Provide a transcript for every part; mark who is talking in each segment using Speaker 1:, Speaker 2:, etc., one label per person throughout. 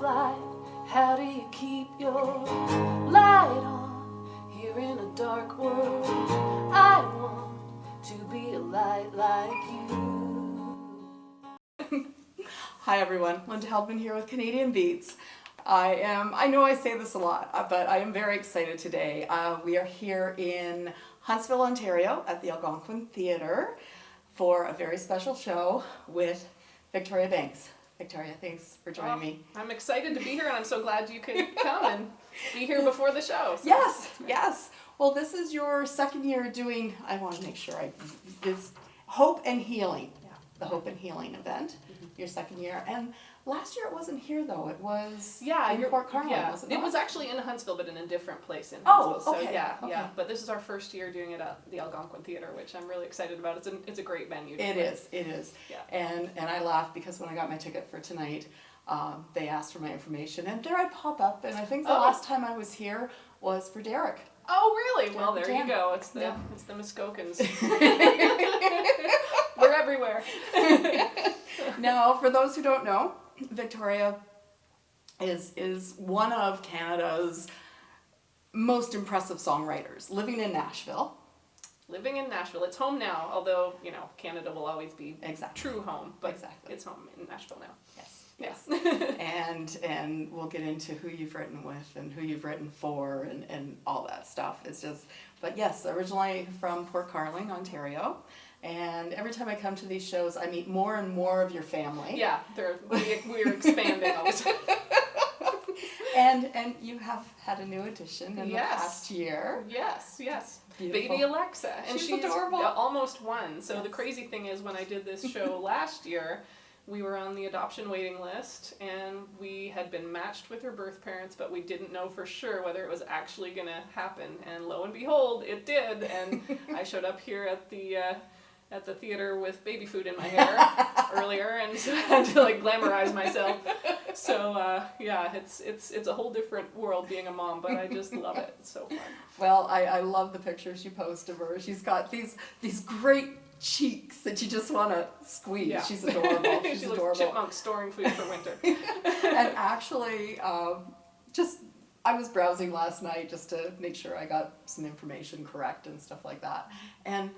Speaker 1: Firefly, how do you keep your light on here in a dark world? I want to be a light like you.
Speaker 2: Hi everyone, Linda Heldman here with Canadian Beats. I know I say this a lot, but I am very excited today. We are here in Huntsville, Ontario at the Algonquin Theatre for a very special show with Victoria Banks. Victoria, thanks for joining me.
Speaker 3: I'm excited to be here, and I'm so glad you could come and be here before the show. So.
Speaker 2: Yes. Well, this is your second year doing, I want to make sure it's Hope and Healing.
Speaker 3: Yeah.
Speaker 2: The Hope and Healing event, your second year. And last year it wasn't here though, it was in Port Carlin, wasn't it?
Speaker 3: It was actually in Huntsville, but in a different place in Huntsville.
Speaker 2: Okay.
Speaker 3: So yeah. But this is our first year doing it at the Algonquin Theatre, which I'm really excited about. It's a great venue.
Speaker 2: It is.
Speaker 3: Yeah.
Speaker 2: And I laughed because when I got my ticket for tonight, they asked for my information, and there I pop up, and I think the last time I was here was for Derek.
Speaker 3: Oh, really? Well, there you go. It's the Muskokans. We're everywhere.
Speaker 2: Now, for those who don't know, Victoria is one of Canada's most impressive songwriters, living in Nashville.
Speaker 3: Living in Nashville. It's home now, although, Canada will always be true home, but it's home in Nashville now.
Speaker 2: Yes. and we'll get into who you've written with and who you've written for and all that stuff. It's just, but yes, originally from Port Carlin, Ontario. And every time I come to these shows, I meet more and more of your family.
Speaker 3: Yeah, we're expanding all the time.
Speaker 2: And you have had a new addition in the past year.
Speaker 3: Yes.
Speaker 2: Beautiful.
Speaker 3: Baby Alexa. And she's
Speaker 2: adorable.
Speaker 3: Almost one. So the crazy thing is, when I did this show last year, we were on the adoption waiting list, and we had been matched with her birth parents, but we didn't know for sure whether it was actually going to happen. And lo and behold, it did. And I showed up here at the theater with baby food in my hair earlier, and so I had to glamorize myself. So it's a whole different world being a mom, but I just love it. It's so fun.
Speaker 2: Well, I love the pictures you post of her. She's got these great cheeks that you just want to squeeze. Yeah. She's adorable. She's adorable.
Speaker 3: Like chipmunks storing food for winter.
Speaker 2: And actually, I was browsing last night just to make sure I got some information correct and stuff like that. And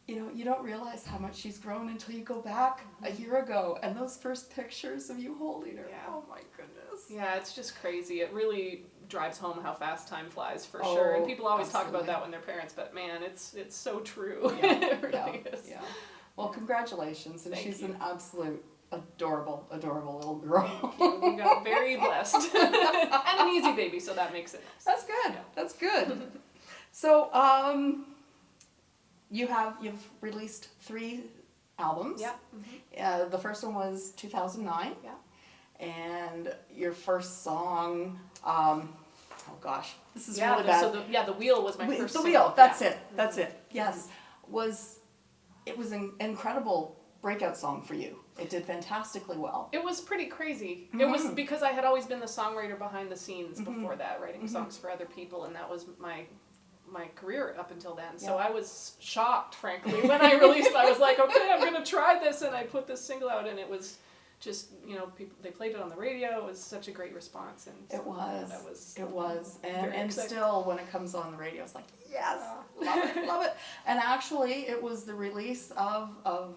Speaker 2: you don't realize how much she's grown until you go back a year ago, and those first pictures of you holding her. Yeah. Oh my goodness.
Speaker 3: Yeah, it's just crazy. It really drives home how fast time flies for sure. And people always talk about that when they're parents, but man, it's so true. Yeah. It really is.
Speaker 2: Yeah. Well, congratulations, and she's an absolute adorable little girl.
Speaker 3: Thank you. We got very blessed. And an easy baby, so that makes it nice.
Speaker 2: That's good. Yeah. That's good. So, you've released 3 albums.
Speaker 3: Yeah.
Speaker 2: Mm-hmm. The first one was 2009.
Speaker 3: Yeah.
Speaker 2: And your first song, this is really bad.
Speaker 3: So the Wheel was my first.
Speaker 2: The Wheel, that's it. Yes, it was an incredible breakout song for you. It did fantastically well.
Speaker 3: It was pretty crazy. Mm-hmm. It was because I had always been the songwriter behind the scenes before that, writing songs for other people, and that was my career up until then. So I was shocked, frankly, when I released. I was like, okay, I'm going to try this, and I put this single out, and it was just, people, they played it on the radio. It was such a great response, and so
Speaker 2: it was, and still when it comes on the radio, it's like, yes, love it. And actually, it was the release of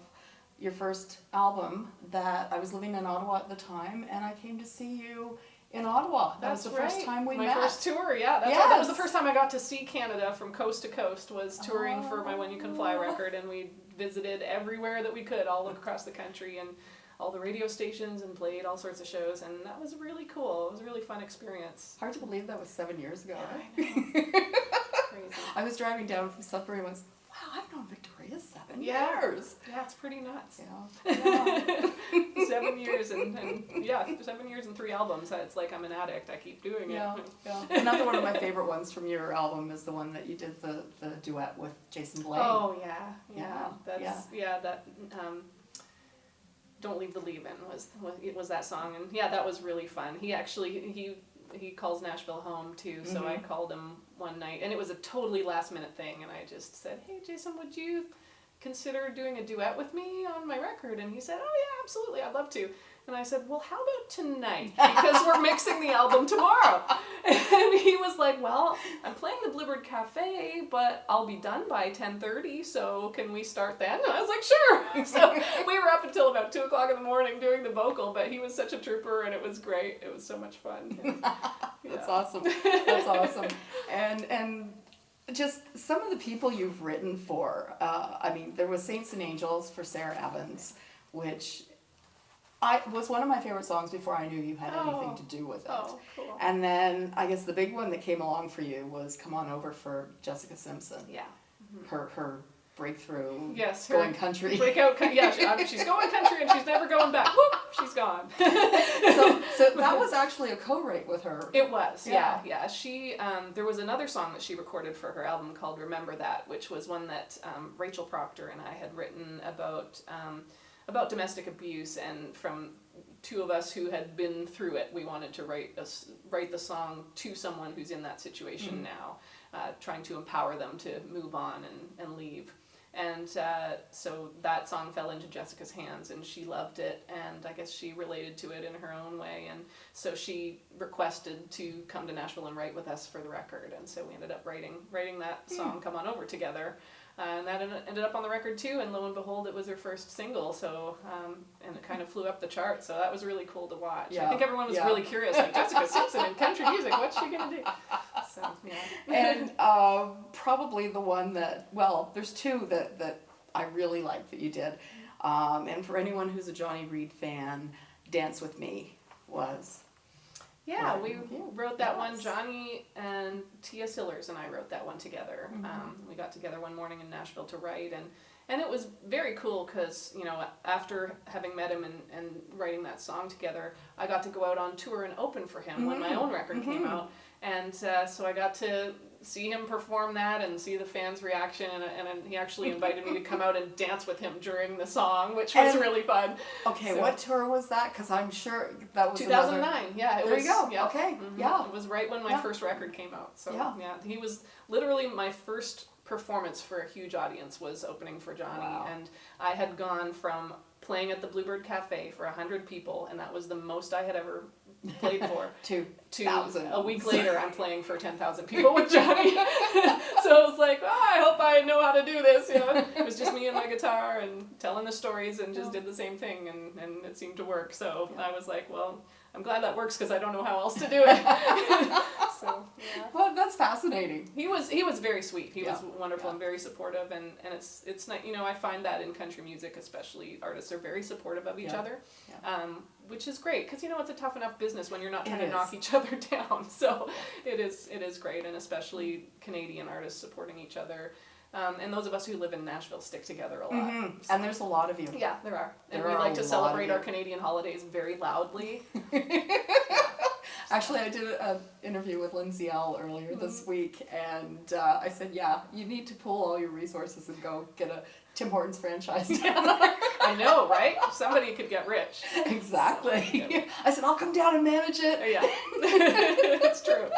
Speaker 2: your first album that I was living in Ottawa at the time, and I came to see you in Ottawa. That was the first time we met.
Speaker 3: My first tour, yeah. That's right. That was the first time I got to see Canada from coast to coast, was touring for my When You Can Fly record, and we visited everywhere that we could, all across the country, and all the radio stations, and played all sorts of shows, and that was really cool. It was a really fun experience.
Speaker 2: Hard to believe that was 7 years ago.
Speaker 3: Yeah, I know. Crazy.
Speaker 2: I was driving down from Sudbury and was, wow, I've known Victoria 7 years.
Speaker 3: Yeah, it's pretty nuts.
Speaker 2: Yeah.
Speaker 3: 7 years and 7 years and 3 albums. It's like I'm an addict. I keep doing it.
Speaker 2: Yeah. Another one of my favorite ones from your album is the one that you did the duet with Jason Blaine.
Speaker 3: Oh yeah. Don't Leave the Leave-In was that song, and that was really fun. He actually he calls Nashville home too, so I called him one night, and it was a totally last minute thing, and I just said, hey Jason, would you consider doing a duet with me on my record? And he said, oh yeah, absolutely, I'd love to. And And I said, well, how about tonight? Because we're mixing the album tomorrow. And he was like, well, I'm playing the Bluebird Cafe, but I'll be done by 10:30, so can we start then? And I was like, sure. So we were up until about 2 o'clock in the morning doing the vocal, but he was such a trooper, and it was great. It was so much fun. And,
Speaker 2: That's awesome. That's awesome. And just some of the people you've written for. I mean, there was Saints and Angels for Sarah Evans, which was one of my favorite songs before I knew you had anything to do with it.
Speaker 3: Oh, cool.
Speaker 2: And then I guess the big one that came along for you was Come On Over for Jessica Simpson.
Speaker 3: Yeah.
Speaker 2: Her breakthrough,
Speaker 3: yes,
Speaker 2: going country.
Speaker 3: Breakout, yeah, she's going country and she's never going back. Whoop, she's gone.
Speaker 2: so that was actually a co-write with her.
Speaker 3: It was, yeah. She, there was another song that she recorded for her album called Remember That, which was one that Rachel Proctor and I had written about domestic abuse, and from two of us who had been through it, we wanted to write the song to someone who's in that situation now, trying to empower them to move on and leave. And so that song fell into Jessica's hands, and she loved it, and I guess she related to it in her own way, and so she requested to come to Nashville and write with us for the record, and so we ended up writing that song, Come On Over, together. And that ended up on the record too, and lo and behold, it was her first single, so, and it kind of flew up the chart, so that was really cool to watch. Yeah. I think everyone was really curious, like, Jessica Simpson in country music, what's she gonna do? So, yeah.
Speaker 2: And probably the one that, well, there's two that I really like that you did, and for anyone who's a Johnny Reed fan, Dance With Me was...
Speaker 3: Yeah, we wrote that one. Johnny and Tia Sillers and I wrote that one together. We got together one morning in Nashville to write, and it was very cool because, you know, after having met him and writing that song together, I got to go out on tour and open for him when my own record came out. And so I got to see him perform that and see the fans' reaction, and he actually invited me to come out and dance with him during the song, which was really fun.
Speaker 2: Okay, so, what tour was that? Because I'm sure that was
Speaker 3: 2009. Yeah,
Speaker 2: there you go.
Speaker 3: Yeah.
Speaker 2: Okay, yeah.
Speaker 3: It was right when my first record came out. So yeah, he was literally my first performance for a huge audience was opening for Johnny, and I had gone from playing at the Bluebird Cafe for 100 people, and that was the most I had ever played for. to a week later, I'm playing for 10,000 people with Johnny. So I was like, I hope I know how to do this. You know, it was just me and my guitar and telling the stories, and just did the same thing, and it seemed to work. So I was like, well, I'm glad that works because I don't know how else to do it. So yeah.
Speaker 2: Well, that's fascinating.
Speaker 3: He was very sweet. He was wonderful and very supportive, and it's not, you know, I find that in country music especially, artists are very supportive of each other, which is great because, you know, it's a tough enough business when you're not trying to knock each other down. So it is great, and especially Canadian artists supporting each other. And those of us who live in Nashville stick together a lot. So.
Speaker 2: And there's a lot of you.
Speaker 3: Yeah, there are. And we like to celebrate our Canadian holidays very loudly.
Speaker 2: Actually, I did an interview with Lindsay L. earlier this week, and I said, you need to pool all your resources and go get a Tim Hortons franchise down there.
Speaker 3: I know, right? Somebody could get rich.
Speaker 2: Exactly. So, I said, I'll come down and manage it.
Speaker 3: Yeah, it's true.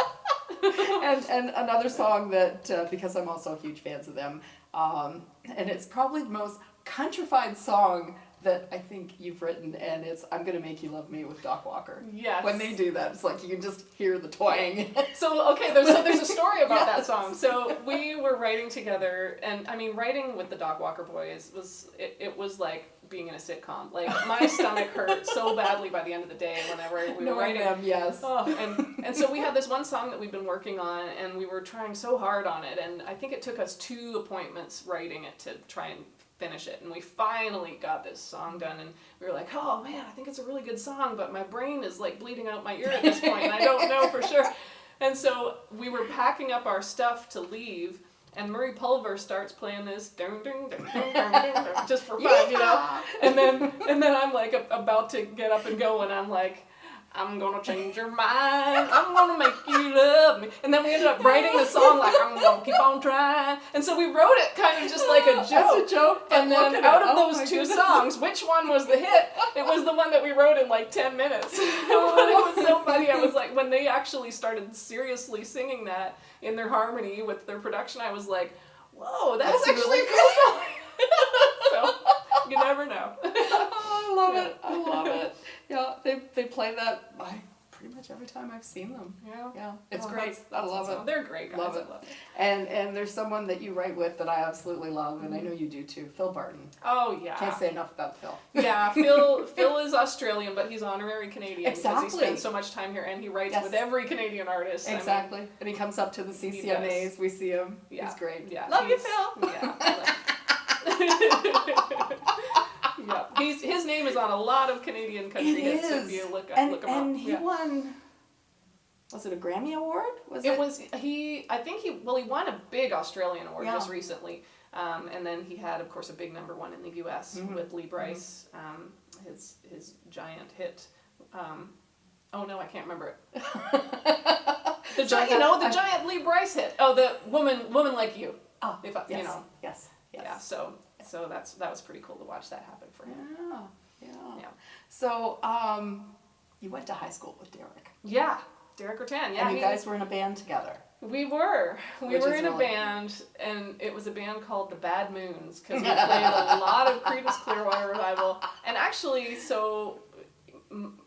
Speaker 2: And another song that, because I'm also huge fans of them, and it's probably the most countrified song that I think you've written, and it's I'm Gonna Make You Love Me with Doc Walker.
Speaker 3: Yes.
Speaker 2: When they do that, it's like you can just hear the twang.
Speaker 3: So, okay, there's a story about that song. So we were writing together, and I mean, writing with the Doc Walker boys was like being in a sitcom. Like, my stomach hurt so badly by the end of the day whenever we were writing.
Speaker 2: Them, yes.
Speaker 3: Oh, and so we had this one song that we've been working on, and we were trying so hard on it, and I think it took us 2 appointments writing it to try and finish it, and we finally got this song done, and we were like, oh man, I think it's a really good song, but my brain is like bleeding out my ear at this point, and I don't know for sure. And so we were packing up our stuff to leave, and Murray Pulver starts playing this ding, ding, ding, ding, ding, ding, just for fun, you know. And then I'm like about to get up and go, and I'm like, I'm gonna change your mind, I'm gonna make you love me. And then we ended up writing the song like, I'm gonna keep on trying. And so we wrote it kind of just like a joke.
Speaker 2: That's a joke.
Speaker 3: And then out of those 2 songs, which one was the hit? It was the one that we wrote in like 10 minutes. But it was so funny. I was like, when they actually started seriously singing that in their harmony with their production, I was like, whoa, that's actually
Speaker 2: really
Speaker 3: a cool song. So you never know.
Speaker 2: Oh, I love it. I love it. Yeah, they play that pretty much every time I've seen them. Yeah, it's great. I love it.
Speaker 3: They're great guys.
Speaker 2: Love it.
Speaker 3: I love it.
Speaker 2: And there's someone that you write with that I absolutely love, and I know you do too, Phil Barton.
Speaker 3: Oh yeah.
Speaker 2: Can't say enough about Phil.
Speaker 3: Yeah, Phil is Australian, but he's honorary Canadian because
Speaker 2: Exactly.
Speaker 3: he spends so much time here, and he writes with every Canadian artist.
Speaker 2: Exactly. I mean, and he comes up to the CCMAs. We see him.
Speaker 3: Yeah.
Speaker 2: He's great.
Speaker 3: Yeah,
Speaker 2: Love you, Phil.
Speaker 3: Yeah. Yeah. His name is on a lot of Canadian country hits if you look him up.
Speaker 2: And he won. Was it a Grammy Award?
Speaker 3: He won a big Australian award just recently. And then he had, of course, a big #1 in the U.S. with Lee Brice, his giant hit. Oh no, I can't remember it. The giant Lee Brice hit. Oh, the woman like you.
Speaker 2: Oh,
Speaker 3: Yes. Yeah. So that was pretty cool to watch that happen for him.
Speaker 2: Yeah. So you went to high school with Derek.
Speaker 3: Yeah. Derek Rattan, yeah.
Speaker 2: And you guys were in a band together.
Speaker 3: We were. We were in a band, and it was a band called the Bad Moons, because we played a lot of Creedence Clearwater Revival. And actually,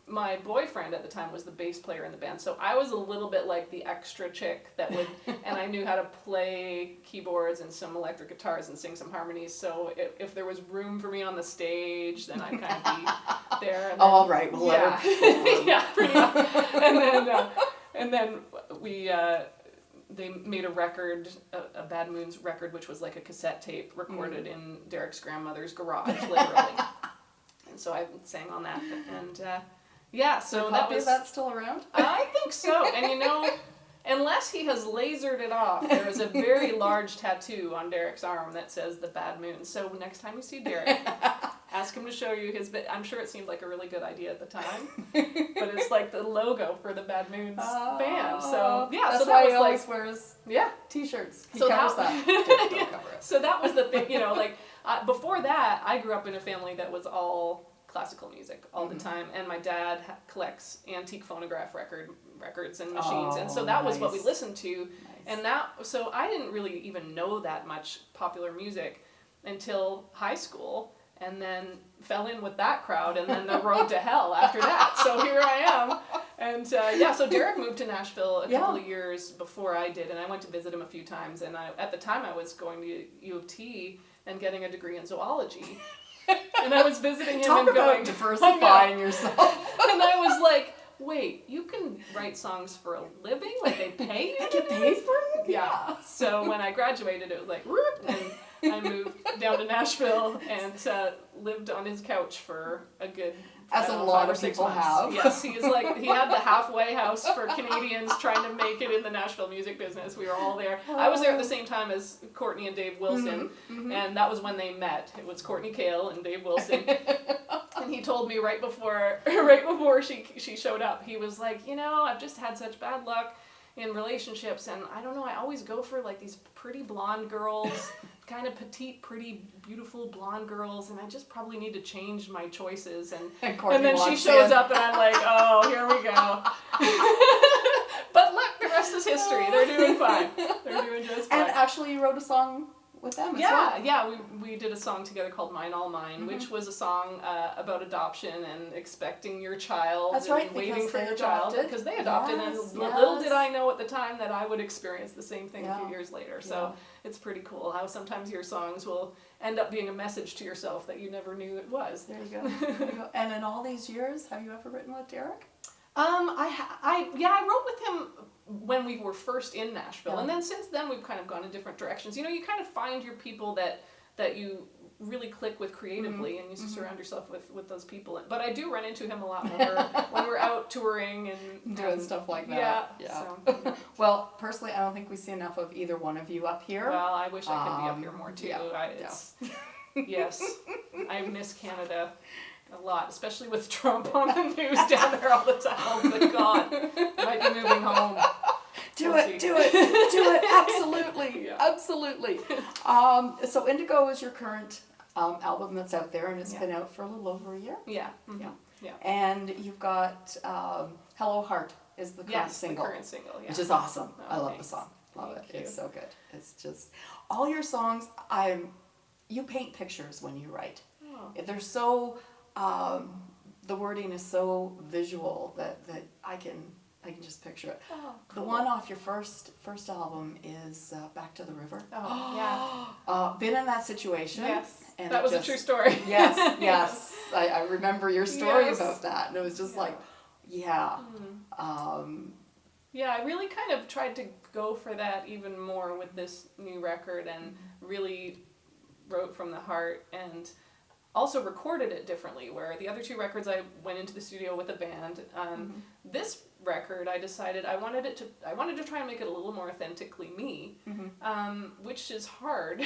Speaker 3: my boyfriend at the time was the bass player in the band, so I was a little bit like the extra chick that would, and I knew how to play keyboards and some electric guitars and sing some harmonies, so if there was room for me on the stage, then I'd kind of be there. And then,
Speaker 2: all right, we'll let her.
Speaker 3: Yeah, pretty much. And then they made a record, a Bad Moons record, which was like a cassette tape recorded in Derek's grandmother's garage, literally. And so I sang on that, and so that was.
Speaker 2: Is that still around?
Speaker 3: I think so, and unless he has lasered it off, there is a very large tattoo on Derek's arm that says the Bad Moons. So next time you see Derek, ask him to show you his. I'm sure it seemed like a really good idea at the time, but it's like the logo for the Bad Moons band. So
Speaker 2: that's
Speaker 3: so that
Speaker 2: why
Speaker 3: was
Speaker 2: he always wears t-shirts. He covers that. Don't cover it.
Speaker 3: So that was the thing, before that, I grew up in a family that was all classical music all the time, and my dad collects antique phonograph records and machines, and so that was what we listened to, and so I didn't really even know that much popular music until high school, and then fell in with that crowd, and then the road to hell after that. So here I am, and so Derek moved to Nashville a couple of years before I did, and I went to visit him a few times, and at the time I was going to U of T and getting a degree in zoology. And I was visiting him
Speaker 2: Talk
Speaker 3: and going,
Speaker 2: about diversifying yourself.
Speaker 3: And I was like, wait, you can write songs for a living? Like they pay you?
Speaker 2: Get paid for it?
Speaker 3: Yeah. So when I graduated, it was like, whoop, and I moved down to Nashville and lived on his couch for a good
Speaker 2: As a lot of people have.
Speaker 3: Yes, he had the halfway house for Canadians trying to make it in the Nashville music business. We were all there. I was there at the same time as Courtney and Dave Wilson, and that was when they met. It was Courtney Kale and Dave Wilson. And he told me right before she showed up, he was like, I've just had such bad luck in relationships, and I don't know, I always go for like these pretty blonde girls, kind of petite, pretty, beautiful blonde girls, and I just probably need to change my choices. And then she shows up, and I'm like, oh, here we go. But look, the rest is history. They're doing fine. They're doing just fine.
Speaker 2: And actually, you wrote a song with them as well.
Speaker 3: Yeah, we did a song together called Mine All Mine, which was a song about adoption and expecting your child.
Speaker 2: That's right,
Speaker 3: and waiting for your child. Because they adopted, and
Speaker 2: yes.
Speaker 3: little did I know at the time that I would experience the same thing a few years later. So it's pretty cool how sometimes your songs will end up being a message to yourself that you never knew it was.
Speaker 2: There you go. And in all these years, have you ever written with Derek?
Speaker 3: I wrote with him when we were first in Nashville, and then since then we've kind of gone in different directions. You kind of find your people that you really click with creatively, and you surround yourself with those people. But I do run into him a lot when we're out touring and
Speaker 2: doing stuff like that.
Speaker 3: Yeah.
Speaker 2: So. Well, personally, I don't think we see enough of either one of you up here.
Speaker 3: Well, I wish I could be up here more too.
Speaker 2: Yeah.
Speaker 3: Yes, I miss Canada a lot, especially with Trump on the news down there all the time. Oh, good God. Might be moving home.
Speaker 2: Do it, absolutely, absolutely. So Indigo is your current album that's out there, and it's been out for a little over a year.
Speaker 3: Yeah.
Speaker 2: Yeah. And you've got Hello Heart is the current single.
Speaker 3: The current single,
Speaker 2: which is awesome.
Speaker 3: Oh,
Speaker 2: I love
Speaker 3: thanks.
Speaker 2: the song. Love
Speaker 3: Thank
Speaker 2: it.
Speaker 3: you.
Speaker 2: It's so good. It's just, all your songs, you paint pictures when you write.
Speaker 3: Oh.
Speaker 2: They're so the wording is so visual that I can just picture it.
Speaker 3: Oh,
Speaker 2: The one off your first album is Back to the River.
Speaker 3: Oh, yeah.
Speaker 2: Been in that situation.
Speaker 3: Yes.
Speaker 2: And
Speaker 3: That was a true story.
Speaker 2: Yes. I remember your story
Speaker 3: Yes.
Speaker 2: about that, and it was just like, yeah.
Speaker 3: Yeah, I really kind of tried to go for that even more with this new record and really wrote from the heart and also recorded it differently, where the other two records I went into the studio with a band. This record I decided I wanted to try and make it a little more authentically me, which is hard.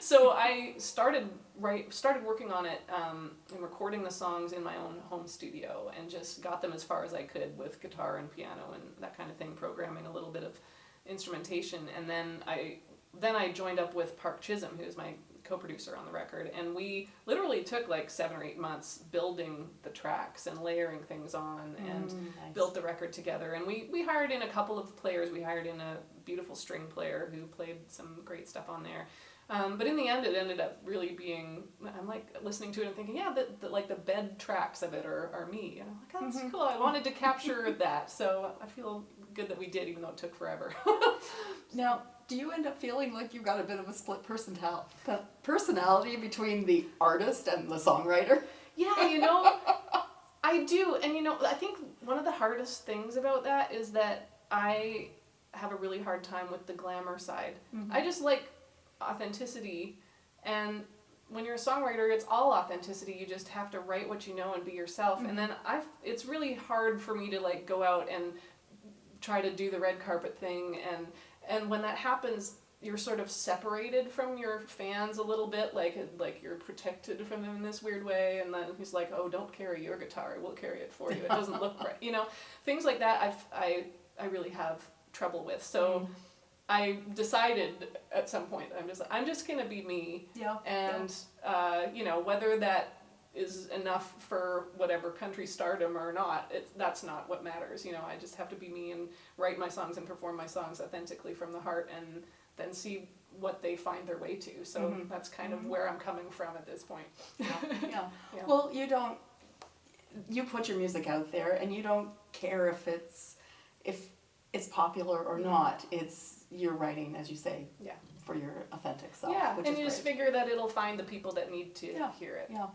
Speaker 3: So I started working on it and recording the songs in my own home studio and just got them as far as I could with guitar and piano and that kind of thing, programming a little bit of instrumentation, and then I joined up with Park Chisholm, who is my co-producer on the record, and we literally took like 7 or 8 months building the tracks and layering things on and built the record together. And we hired in a couple of players. We hired in a beautiful string player who played some great stuff on there. But in the end, it ended up really being, I'm like listening to it and thinking, yeah, the bed tracks of it are me. And I'm like, oh, that's cool. I wanted to capture that. So I feel good that we did, even though it took forever.
Speaker 2: Now, do you end up feeling like you've got a bit of a split personality between the artist and the songwriter?
Speaker 3: Yeah, I do. And I think one of the hardest things about that is that I have a really hard time with the glamour side. I just like authenticity, and when you're a songwriter, it's all authenticity. You just have to write what you know and be yourself. And then it's really hard for me to like go out and try to do the red carpet thing, and when that happens, you're sort of separated from your fans a little bit, like you're protected from them in this weird way, and then he's like, oh, don't carry your guitar, we'll carry it for you, it doesn't look right, things like that I really have trouble with. So I decided at some point, I'm just gonna be me, and whether that is enough for whatever country stardom or not, that's not what matters. I just have to be me and write my songs and perform my songs authentically from the heart, and then see what they find their way to. So that's kind of where I'm coming from at this point.
Speaker 2: Yeah. Well, you put your music out there, and you don't care if it's popular or not. You're writing, as you say, for your authentic self.
Speaker 3: Yeah,
Speaker 2: which
Speaker 3: and
Speaker 2: is
Speaker 3: you just
Speaker 2: great.
Speaker 3: figure that it'll find the people that need to hear it.
Speaker 2: Yeah.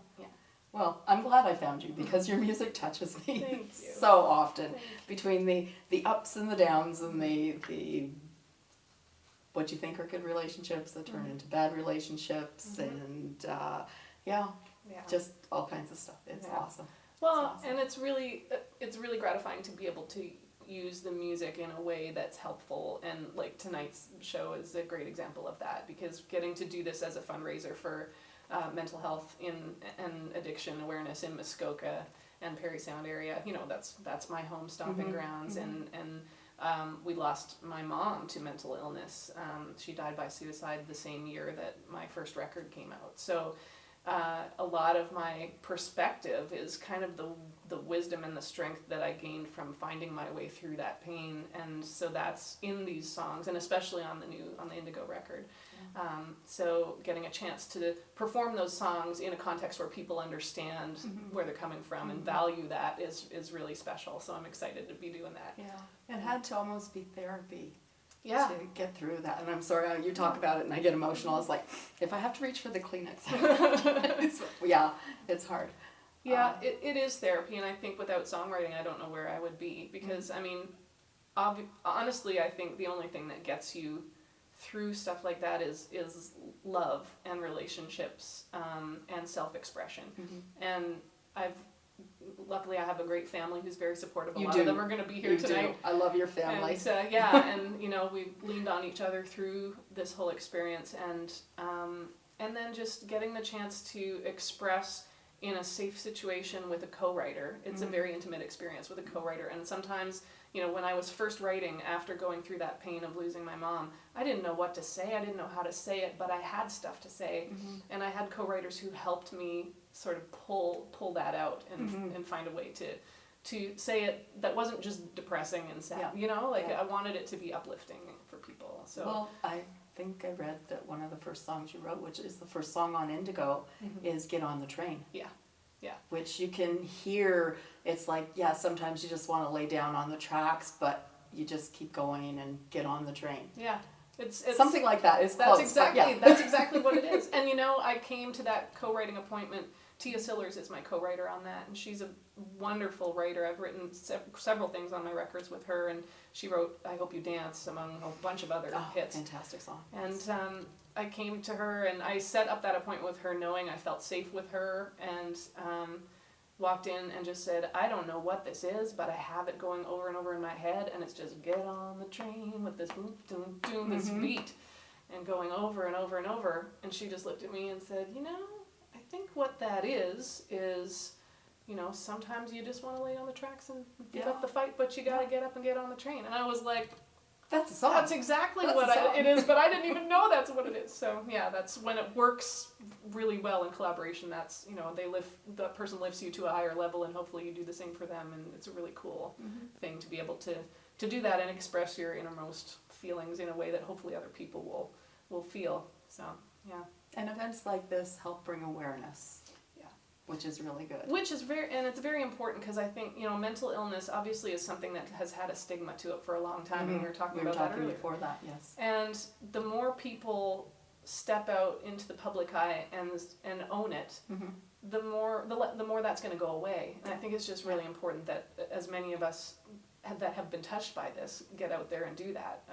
Speaker 2: Well, I'm glad I found you, because your music touches me
Speaker 3: Thank you.
Speaker 2: so often. Between the ups and the downs, and the what you think are good relationships that turn into bad relationships, and just all kinds of stuff. It's awesome.
Speaker 3: Well,
Speaker 2: it's awesome.
Speaker 3: and it's really gratifying to be able to use the music in a way that's helpful, and like tonight's show is a great example of that, because getting to do this as a fundraiser for mental health and addiction awareness in Muskoka and Perry Sound area, that's my home stomping grounds, and we lost my mom to mental illness. She died by suicide the same year that my first record came out. So a lot of my perspective is kind of the wisdom and the strength that I gained from finding my way through that pain, and so that's in these songs, and especially on the Indigo record. So getting a chance to perform those songs in a context where people understand where they're coming from and value that is really special. So I'm excited to be doing that.
Speaker 2: Yeah, it had to almost be therapy.
Speaker 3: Yeah.
Speaker 2: To get through that. And I'm sorry, you talk about it and I get emotional. It's like, if I have to reach for the Kleenex. It's hard.
Speaker 3: Yeah, it is therapy, and I think without songwriting, I don't know where I would be, because, honestly, I think the only thing that gets you through stuff like that is love and relationships, and self-expression. And luckily I have a great family who's very supportive. A lot of them are going to be here tonight.
Speaker 2: I love your family.
Speaker 3: And we've leaned on each other through this whole experience, and then just getting the chance to express in a safe situation with a co-writer. It's a very intimate experience with a co-writer, and sometimes, when I was first writing after going through that pain of losing my mom, I didn't know what to say, I didn't know how to say it, but I had stuff to say, and I had co-writers who helped me sort of pull that out and find a way to say it that wasn't just depressing and sad, I wanted it to be uplifting for people. So
Speaker 2: well, I think I read that one of the first songs you wrote, which is the first song on Indigo, is Get on the Train.
Speaker 3: Yeah.
Speaker 2: Which you can hear, it's like, yeah, sometimes you just want to lay down on the tracks, but you just keep going and get on the train.
Speaker 3: Yeah. It's
Speaker 2: Something like that. It's
Speaker 3: that's
Speaker 2: close,
Speaker 3: exactly
Speaker 2: but yeah.
Speaker 3: that's exactly what it is. And I came to that co-writing appointment. Tia Sillers is my co-writer on that, and she's a wonderful writer. I've written several things on my records with her, and she wrote "I Hope You Dance" among a bunch of other hits.
Speaker 2: Fantastic song.
Speaker 3: And I came to her, and I set up that appointment with her, knowing I felt safe with her, and walked in and just said, I don't know what this is, but I have it going over and over in my head, and it's just get on the train with this boom, doom, doom, this beat, and going over and over and over. And she just looked at me and said, I think what that is, sometimes you just want to lay on the tracks and give up the fight, but you got to get up and get on the train. And I was like,
Speaker 2: that's a song.
Speaker 3: That's exactly
Speaker 2: That's
Speaker 3: what it is, but I didn't even know that's what it is. So yeah, that's when it works really well in collaboration. That's the person lifts you to a higher level, and hopefully you do the same for them. And it's a really cool thing to be able to do that and express your innermost feelings in a way that hopefully other people will feel. So yeah.
Speaker 2: And events like this help bring awareness. Which is really good.
Speaker 3: It's very important, because I think, mental illness obviously is something that has had a stigma to it for a long time, and we were talking about that earlier.
Speaker 2: Before that, yes.
Speaker 3: And the more people step out into the public eye and own it, the more that's going to go away. And I think it's just really important that as many of us that have been touched by this get out there and do that.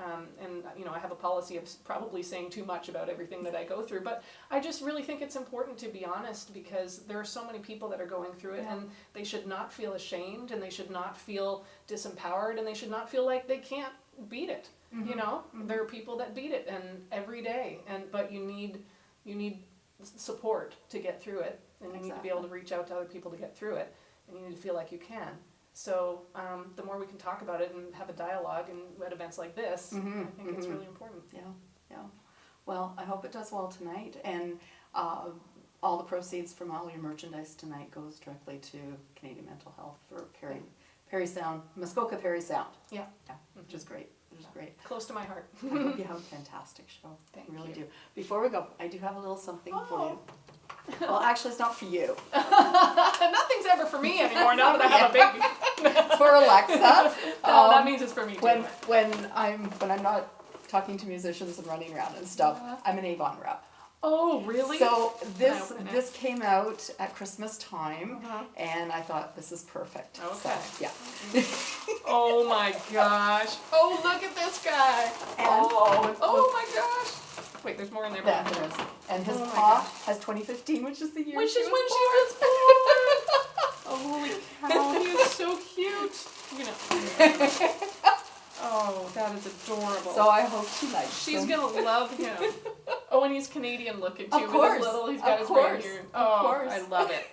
Speaker 3: And I have a policy of probably saying too much about everything that I go through, but I just really think it's important to be honest, because there are so many people that are going through it, and they should not feel ashamed, and they should not feel disempowered, and they should not feel like they can't beat it. There are people that beat it and every day, but you need support to get through it, and you need to be able to reach out to other people to get through it, and you need to feel like you can. So the more we can talk about it and have a dialogue and at events like this, I think it's really important.
Speaker 2: Yeah. Well, I hope it does well tonight, and all the proceeds from all your merchandise tonight goes directly to Canadian Mental Health for Perry Sound, Muskoka Perry Sound. Yeah, which is great. Great.
Speaker 3: Close to my heart.
Speaker 2: I hope you have a fantastic show.
Speaker 3: Thank
Speaker 2: you. Really
Speaker 3: you.
Speaker 2: do. Before we go, I do have a little something for you. Well, actually, it's not for you.
Speaker 3: Nothing's ever for me anymore now that I have a baby.
Speaker 2: It's for Alexa.
Speaker 3: That means it's for me too.
Speaker 2: When I'm not talking to musicians and running around and stuff, I'm an Avon rep.
Speaker 3: Oh, really?
Speaker 2: So this came out at Christmas time, and I thought this is perfect.
Speaker 3: Okay.
Speaker 2: So, yeah.
Speaker 3: Oh my gosh. Oh, look at this guy.
Speaker 2: And
Speaker 3: oh my gosh. Wait, there's more in there.
Speaker 2: Yeah, there is. And his paw has 2015, which is the year
Speaker 3: Which is when she was born. Oh, holy cow. He is so cute. Oh, that is adorable.
Speaker 2: So I hope she likes
Speaker 3: She's
Speaker 2: him.
Speaker 3: going to love him. Oh, and he's Canadian looking too.
Speaker 2: Of course.
Speaker 3: He's got his red hair. Oh,
Speaker 2: of course.
Speaker 3: I love it.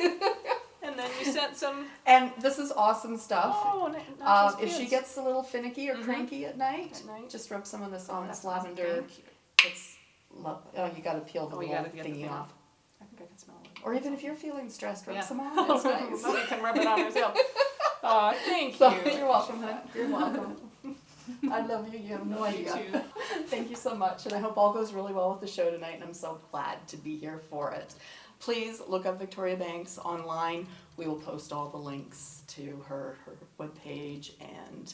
Speaker 3: And then you sent some.
Speaker 2: And this is awesome stuff.
Speaker 3: Oh, not just
Speaker 2: if she
Speaker 3: kids.
Speaker 2: gets a little finicky or cranky at night, just rub some of this on. It's lavender. It's you got to peel the little thingy off.
Speaker 3: I think I can smell it.
Speaker 2: Or even if you're feeling stressed, rub some on. It's nice.
Speaker 3: Nobody can rub it on herself. Thank
Speaker 2: So,
Speaker 3: you.
Speaker 2: you're welcome, hon. You're welcome. I love you. You have no idea.
Speaker 3: You too.
Speaker 2: Thank you so much, and I hope all goes really well with the show tonight, and I'm so glad to be here for it. Please look up Victoria Banks online. We will post all the links to her webpage and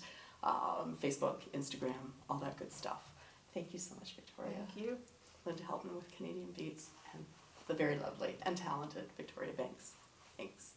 Speaker 2: Facebook, Instagram, all that good stuff. Thank you so much, Victoria.
Speaker 3: Thank you.
Speaker 2: Linda Heldman with Canadian Beats, and the very lovely and talented Victoria Banks. Thanks.